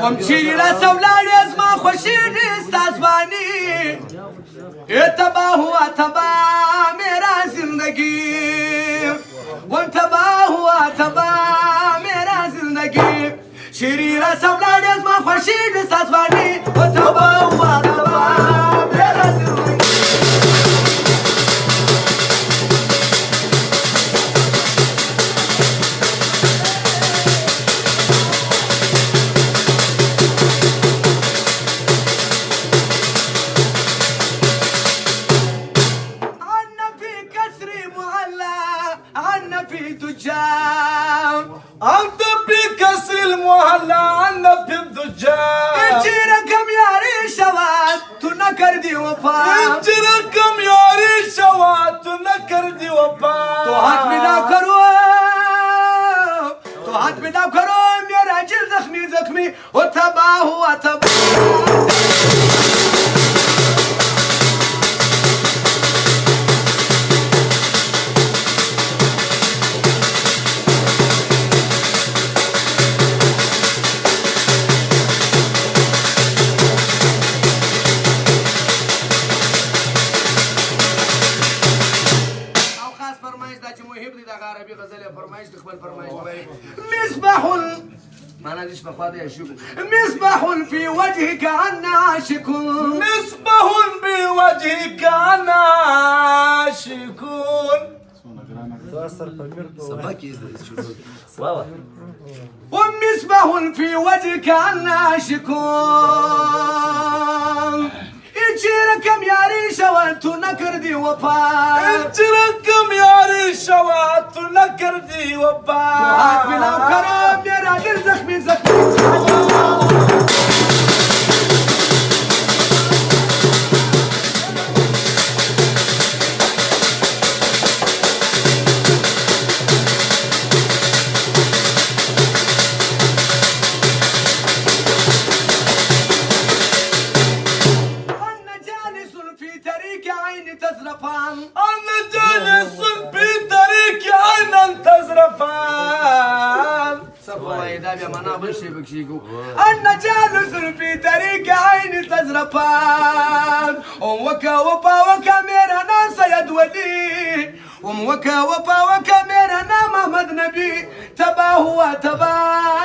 ومشيرة سولاري ازما خوشيني استاسباني اتباه واتبا میرا زندگی وانتباه واتبا میرا زندگی شیرینه سولاري ازما خوشيني استاسباني واتباه واتبا میرا زندگی أنت بكسر المهلا عنا في الدجال انت رقم يا ريشوات تنكر دي وفا انت رقم يا ريشوات تنكر دي وفا تو هات بنا كرو میرا جل زخمي زخمي وتباه وتباه عربي غزل فرمايش تقبل فرمايش مصباح ما نجيش بخاطر يا شوف مصباح في وجهك عنا عاشق مصباح بوجهك عنا عاشق ومصباح في وجهك عنا عاشق رقم يا ريشة وانتو نكر دي وفا انت رقم يا ريشة وانتو نكر دي وفا هات بلا وكرم يا راجل زخمي زخمي تزرفان أنا جالس في طريق عينا تزرفان الله يدام يا منابر شيبك شيكو أنا جالس في طريق عيني تزرفان وكا وبا وكاميرا نام سيد ولي وكا وبا وكاميرا نام محمد نبي تباه وتباه